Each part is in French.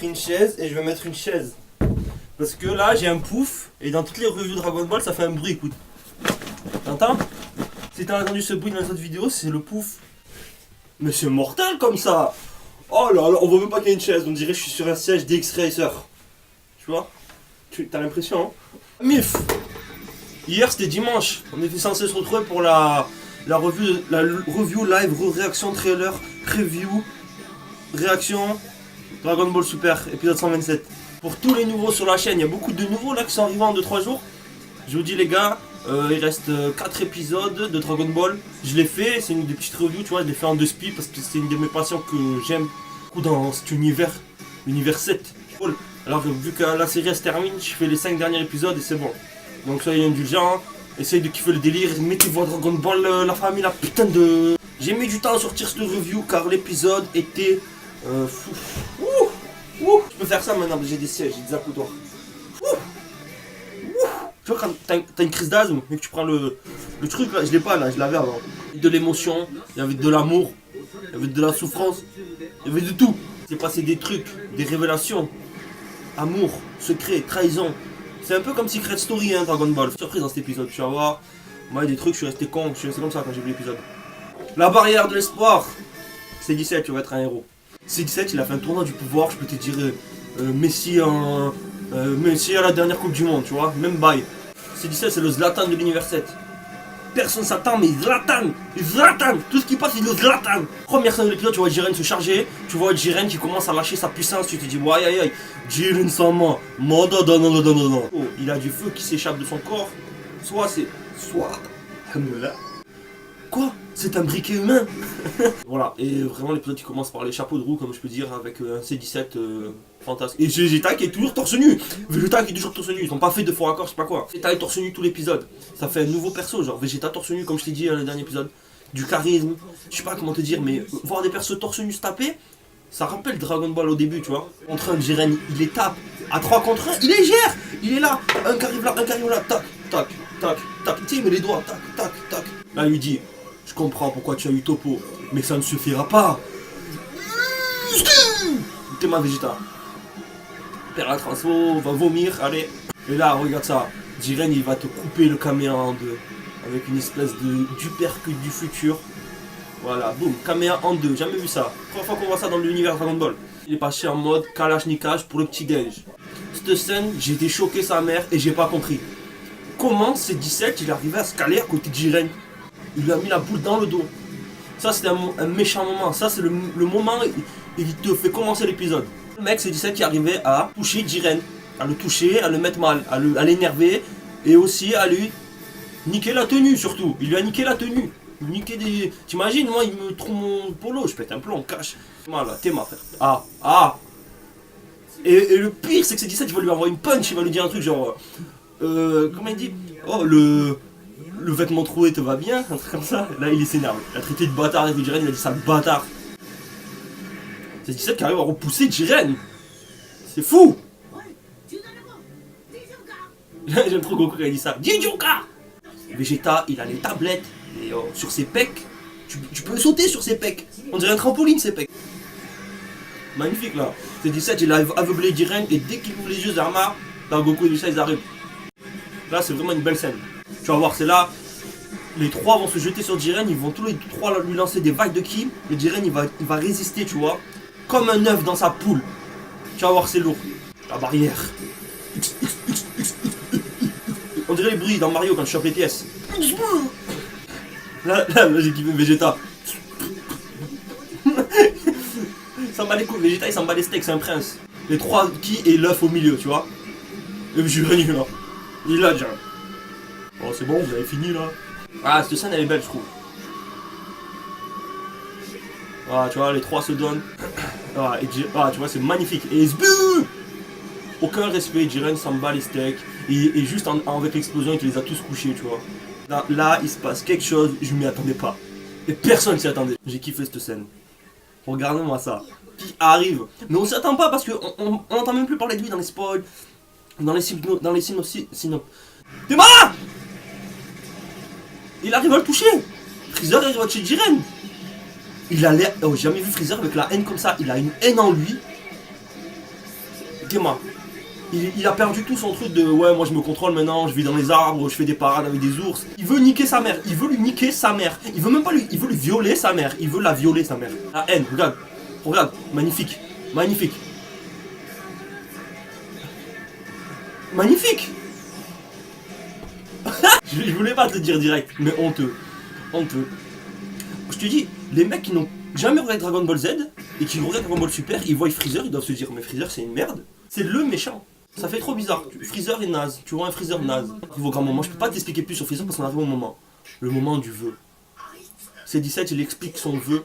pris une chaise et je vais mettre une chaise. Parce que là, j'ai un pouf, et dans toutes les revues Dragon Ball, ça fait un bruit, écoute. T'entends? Si t'as entendu ce bruit dans les autres vidéos, c'est le pouf. Mais c'est mortel comme ça! Oh là là, on voit même pas qu'il y a une chaise, on dirait que je suis sur un siège d'X Racer. Tu vois? T'as l'impression, hein? Mif! Hier c'était dimanche, on était censé se retrouver pour la review live, réaction trailer, preview, réaction, Dragon Ball Super, épisode 127. Pour tous les nouveaux sur la chaîne, il y a beaucoup de nouveaux là qui sont arrivés en 2-3 jours. Je vous dis les gars, il reste 4 épisodes de Dragon Ball. Je l'ai fait, c'est une des petites reviews, tu vois, je l'ai fait en 2 spi parce que c'est une de mes passions que j'aime beaucoup dans cet univers, l'univers 7. Cool. Alors vu que la série se termine, je fais les 5 derniers épisodes et c'est bon. Donc soyez indulgents, essayez de kiffer le délire, mettez-vous à Dragon Ball, la famille, la putain de... J'ai mis du temps à sortir cette review car l'épisode était fou. Je peux faire ça maintenant, j'ai des sièges, j'ai des accoudoirs. Tu vois quand t'as une crise d'asthme et que tu prends le truc là, je l'ai pas là, je l'avais avant. De l'émotion, il y avait de l'amour, il y avait de la souffrance, il y avait de tout. C'est passé des trucs, des révélations, amour, secret, trahison. C'est un peu comme Secret Story, hein, Dragon Ball. Surprise dans cet épisode, tu vas voir. Moi, il y a des trucs, je suis resté con, je suis resté comme ça quand j'ai vu l'épisode. La barrière de l'espoir. C17, tu vas être un héros. C17, il a fait un tournoi du pouvoir, je peux te dire Messi à la dernière Coupe du Monde, tu vois, même bail. C17, c'est le Zlatan de l'univers 7. Personne s'attend, mais Zlatan, tout ce qui passe, c'est le Zlatan. Première scène de l'épisode, tu vois Jiren se charger, tu vois Jiren qui commence à lâcher sa puissance, tu te dis, ouais, aïe, aïe, Jiren sama, non. Oh, il a du feu qui s'échappe de son corps, soit, alhamdoulilah. Quoi? C'est un briquet humain. Voilà, et vraiment l'épisode qui commence par les chapeaux de roue, comme je peux dire, avec un C17 fantastique. Et Vegeta qui est toujours torse nu. Vegeta qui est toujours torse nu, ils sont pas fait de faux raccords, je sais pas quoi. Vegeta est torse nu tout l'épisode. Ça fait un nouveau perso, genre Vegeta torse nu, comme je t'ai dit dans le dernier épisode. Du charisme, je sais pas comment te dire, mais voir des persos torse nu se taper, ça rappelle Dragon Ball au début, tu vois. Contre un Jiren, il les tape. À 3 contre 1, il les gère. Il est là, un qui arrive là, tac, tac, tac, tac. Tu sais, il met les doigts, tac, tac, tac. Là, il lui dit, je comprends pourquoi tu as eu Toppo, mais ça ne suffira pas. T'es ma Vegeta. Père la transfo, va vomir, allez. Et là, regarde ça. Jiren, il va te couper le Kameha en deux. Avec une espèce d'uppercut du futur. Voilà, boum, Kameha en deux, jamais vu ça. Première fois qu'on voit ça dans l'univers Dragon Ball. Il est passé en mode Kalashnikov pour le petit déj. Cette scène, j'ai été choqué sa mère et j'ai pas compris. Comment C17 il est arrivé à se caler à côté de Jiren? Il lui a mis la boule dans le dos. Ça c'était un méchant moment. Ça c'est le moment où il te fait commencer l'épisode. Le mec C17 qui arrivait à toucher Jiren. À le toucher, à le mettre mal, à l'énerver. Et aussi à lui niquer la tenue surtout. Il lui a niqué la tenue. Niquer des... T'imagines, moi il me trouve mon polo, je pète un plomb, cache. Voilà, t'es ma frère. Et le pire c'est que C17 il va lui envoyer une punch, il va lui dire un truc genre... comment il dit? Oh le vêtement troué te va bien, un truc comme ça. Là il s'énerve. Il a traité de bâtard avec Jiren, il a dit sale bâtard. C'est 17 qui arrive à repousser Jiren. C'est fou. J'aime trop Goku quand il dit ça. Jijuka. Vegeta il a les tablettes et sur ses pecs. Tu peux sauter sur ses pecs. On dirait un trampoline ses pecs. Magnifique là. C'est 17 il a aveuglé Jiren et dès qu'il ouvre les yeux Zama, là Goku et Vegeta ils arrivent. Là c'est vraiment une belle scène. Tu vas voir, c'est là, les trois vont se jeter sur Jiren, ils vont tous les trois lui lancer des vagues de ki, et Jiren il va résister, tu vois, comme un œuf dans sa poule. Tu vas voir, c'est lourd. La barrière. On dirait les bruits dans Mario quand tu chopes les pièces. Là j'ai kiffé Vegeta. Il s'en bat les couilles, Vegeta il s'en bat les steaks, c'est un prince. Les trois ki et l'œuf au milieu, tu vois. Et Jiren il est là. Il est là déjà. Oh c'est bon, vous avez fini là. Ah cette scène elle est belle je trouve. Ah tu vois les trois se donnent. Ah, tu vois c'est magnifique. Et SBU aucun respect, Jiren s'en bat les steaks. Et juste avec l'explosion il te les a tous couchés tu vois. Là il se passe quelque chose, je m'y attendais pas. Et personne s'y attendait. J'ai kiffé cette scène. Regardez-moi ça. Qui arrive. Mais on s'y attend pas parce qu'on n'entend même plus parler de lui dans les spoils. Dans les synopsis. T'es malade. Il arrive à le toucher. Freezer arrive à tuer Jiren. Il a l'air... Oh, j'ai jamais vu Freezer avec la haine comme ça. Il a une haine en lui. Théma. Il a perdu tout son truc de ouais, moi je me contrôle maintenant, je vis dans les arbres, je fais des parades avec des ours. Il veut niquer sa mère, il veut lui niquer sa mère. Il veut même pas lui, il veut lui violer sa mère, il veut la violer sa mère. La haine, regarde, regarde, magnifique, magnifique. Magnifique. Je voulais pas te le dire direct, mais honteux. Honteux. Je te dis, les mecs qui n'ont jamais regardé Dragon Ball Z et qui regardent Dragon Ball Super, ils voient Freezer, ils doivent se dire mais Freezer c'est une merde. C'est le méchant. Ça fait trop bizarre. Freezer est naze. Tu vois un Freezer naze. Arrive au grand moment. Je peux pas t'expliquer plus sur Freezer parce qu'on arrive au moment. Le moment du vœu. C17 il explique son vœu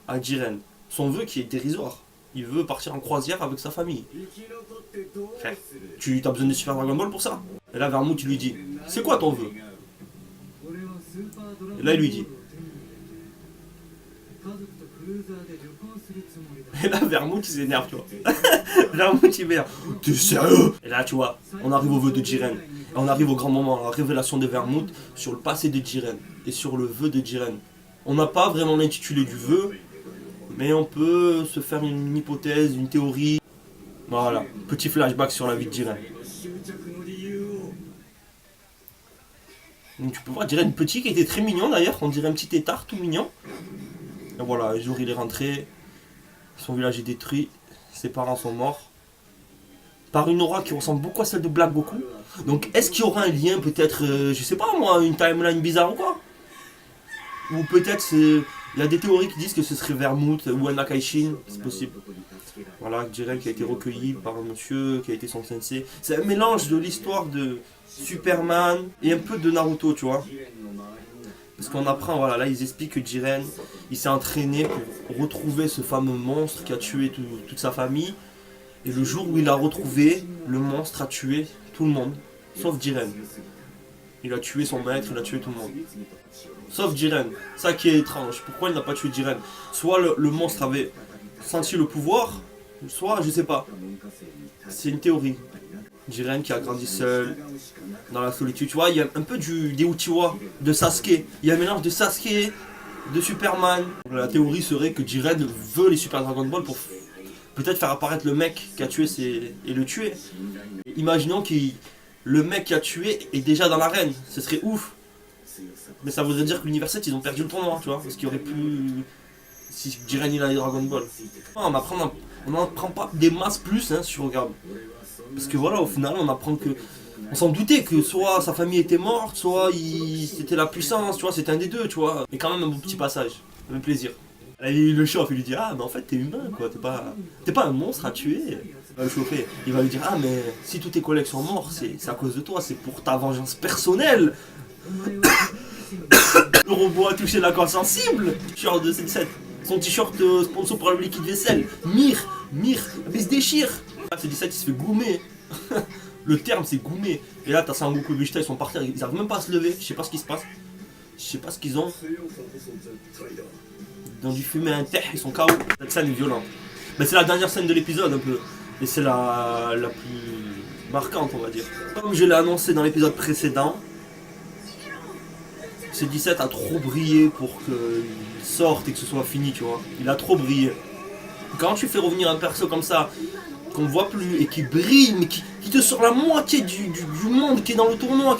à Jiren. Son vœu qui est dérisoire. Il veut partir en croisière avec sa famille. Frère, tu as besoin de Super Dragon Ball pour ça. Et là Vermouth il lui dit c'est quoi ton vœu? Et là il lui dit. Et là Vermouth il s'énerve, tu vois. Vermouth il m'énerve. T'es sérieux? Et là tu vois, on arrive au vœu de Jiren. Et on arrive au grand moment, la révélation de Vermouth sur le passé de Jiren et sur le vœu de Jiren. On n'a pas vraiment l'intitulé du vœu, mais on peut se faire une hypothèse, une théorie. Voilà, petit flashback sur la vie de Jiren. Donc tu peux voir Jiren petit qui était très mignon d'ailleurs, on dirait un petit tétard tout mignon. Et voilà, un jour il est rentré, son village est détruit, ses parents sont morts. Par une aura qui ressemble beaucoup à celle de Black Goku. Donc est-ce qu'il y aura un lien peut-être, je sais pas moi, une timeline bizarre ou quoi? Ou peut-être il y a des théories qui disent que ce serait Vermouth ou un Akaishin, c'est possible. Voilà, Jiren qui a été recueilli par un monsieur qui a été son sensei. C'est un mélange de l'histoire de Superman et un peu de Naruto, tu vois. Parce qu'on apprend, voilà, là ils expliquent que Jiren, il s'est entraîné pour retrouver ce fameux monstre qui a tué toute sa famille. Et le jour où il l'a retrouvé, le monstre a tué tout le monde, sauf Jiren. Il a tué son maître, il a tué tout le monde. Sauf Jiren. Ça qui est étrange. Pourquoi il n'a pas tué Jiren? Soit le monstre avait senti le pouvoir, soit je sais pas. C'est une théorie. Jiren qui a grandi seul, dans la solitude. Tu vois, il y a un peu des Uchiwa, de Sasuke. Il y a un mélange de Sasuke, de Superman. La théorie serait que Jiren veut les Super Dragon Ball pour peut-être faire apparaître le mec qui a tué et le tuer. Imaginons que le mec qui a tué est déjà dans l'arène. Ce serait ouf. Mais ça voudrait dire que l'univers 7 ils ont perdu le tournoi, tu vois. Parce qu'il y aurait plus. Si Jiren il a les Dragon Ball. On n'en apprend pas des masses plus hein, si tu regardes. Parce que voilà, au final, on apprend que. On s'en doutait que soit sa famille était morte, soit c'était la puissance, tu vois, c'était un des deux, tu vois. Mais quand même un beau petit passage, ça fait plaisir. Et le chauffe, il lui dit ah mais en fait t'es humain quoi, t'es pas un monstre à tuer. Il va le chauffer, il va lui dire ah mais si tous tes collègues sont morts, c'est à cause de toi, c'est pour ta vengeance personnelle. Le robot a touché la corde sensible. T-shirt de C17. Son t-shirt sponsor pour le liquide vaisselle. Mir, il se déchire. C17 il se fait goumer. Le terme c'est goumer. Et là t'as Sangoku et Vegeta, ils sont par terre, ils arrivent même pas à se lever. Je sais pas ce qui se passe. Je sais pas ce qu'ils ont. Ils ont dû fumer un terre, ils sont KO. Cette scène est violente. Mais c'est la dernière scène de l'épisode un peu. Et c'est la plus marquante on va dire. Comme je l'ai annoncé dans l'épisode précédent, C17 a trop brillé pour qu'il sorte et que ce soit fini, tu vois. Il a trop brillé. Quand tu fais revenir un perso comme ça, qu'on ne voit plus et qui brille, mais qui te sort la moitié du monde qui est dans le tournoi,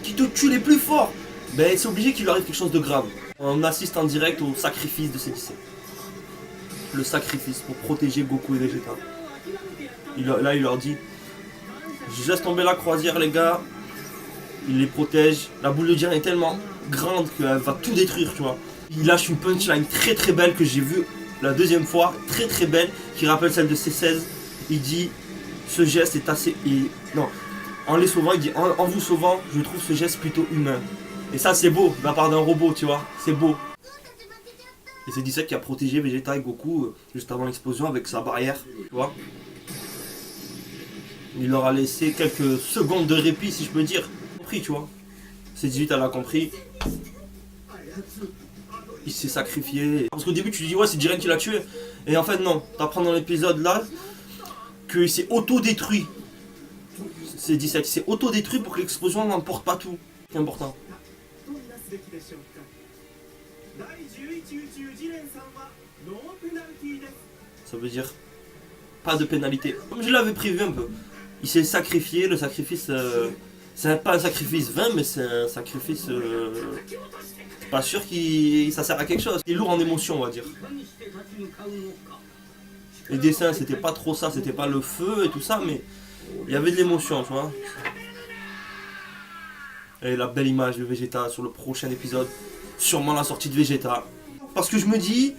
qui te tue les plus forts, ben c'est obligé qu'il lui arrive quelque chose de grave. On assiste en direct au sacrifice de C17. Le sacrifice pour protéger Goku et Vegeta. Là il leur dit, je laisse tomber la croisière les gars. Il les protège. La boule de Jiren est tellement grande qu'elle va tout détruire, tu vois. Il lâche une punchline très très belle que j'ai vue la deuxième fois, très très belle, qui rappelle celle de C16. Il dit, ce geste est assez... Non, en les sauvant, il dit, en vous sauvant, je trouve ce geste plutôt humain. Et ça c'est beau, de la part d'un robot, tu vois, c'est beau. Et c'est C17 qui a protégé Vegeta et Goku juste avant l'explosion avec sa barrière, tu vois. Il leur a laissé quelques secondes de répit, si je peux dire. Tu vois, C18 elle a compris. Il s'est sacrifié. Parce qu'au début tu dis ouais c'est Jiren qui l'a tué. Et en fait non, t'apprends dans l'épisode là qu'il s'est auto-détruit. C'est 17, il s'est auto-détruit pour que l'explosion n'emporte pas tout. C'est important. Ça veut dire pas de pénalité. Comme je l'avais prévu un peu. Il s'est sacrifié, le sacrifice, c'est pas un sacrifice vain, mais c'est un sacrifice, pas sûr que ça sert à quelque chose. Il est lourd en émotion, on va dire. Les dessins, c'était pas trop ça, c'était pas le feu et tout ça, mais il y avait de l'émotion, tu vois. Et la belle image de Vegeta sur le prochain épisode, sûrement la sortie de Vegeta. Parce que je me dis,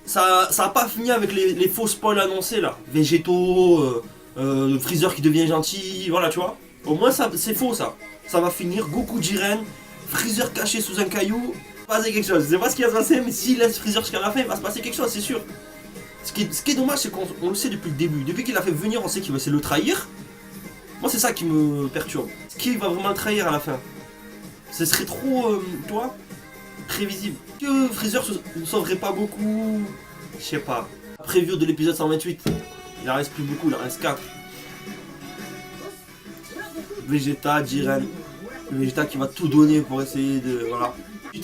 ça a pas fini avec les faux spoils annoncés là. Végétaux, Freezer qui devient gentil, voilà, tu vois. Au moins, c'est faux ça. Ça va finir Goku Jiren, Freezer caché sous un caillou, passer quelque chose. Je sais pas ce qui va se passer, mais s'il laisse Freezer jusqu'à la fin, il va se passer quelque chose, c'est sûr. Ce qui est dommage, c'est qu'on le sait depuis le début. Depuis qu'il l'a fait venir, on sait qu'il va essayer de le trahir. Moi, c'est ça qui me perturbe. Ce qui va vraiment le trahir à la fin. Ce serait trop, tu vois, prévisible. Que Freezer ne sauverait pas beaucoup, je sais pas. Preview de l'épisode 128, il en reste plus beaucoup, il en reste 4. Vegeta, Jiren, le Vegeta qui va tout donner pour essayer de, voilà.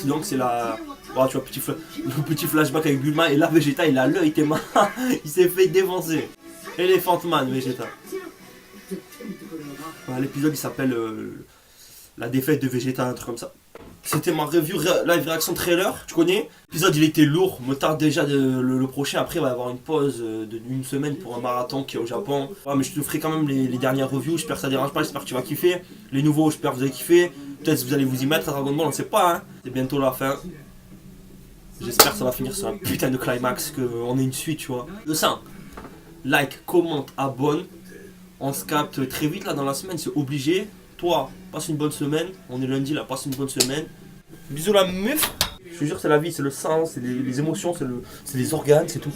Donc c'est la, oh, tu vois, le petit flashback avec Bulma, et là Vegeta il a l'œil tellement, il s'est fait défoncer. Elephant Man, Vegeta. Voilà, l'épisode il s'appelle la défaite de Vegeta, un truc comme ça. C'était ma review live réaction trailer, tu connais. L'épisode il était lourd, me tarde déjà le prochain. Après il va y avoir une pause d'une semaine pour un marathon qui est au Japon. Ouais, mais je te ferai quand même les dernières reviews, j'espère que ça dérange pas, j'espère que tu vas kiffer. Les nouveaux, j'espère que vous allez kiffer. Peut-être que vous allez vous y mettre à Dragon Ball, on sait pas, hein. C'est bientôt la fin. J'espère que ça va finir sur un putain de climax, qu'on ait une suite, tu vois. De ça, like, commente, abonne. On se capte très vite là dans la semaine, c'est obligé. Toi, passe une bonne semaine. On est lundi là, passe une bonne semaine. Bisous la meuf. Je te jure, c'est la vie, c'est le sang, c'est les émotions, c'est les organes, c'est tout.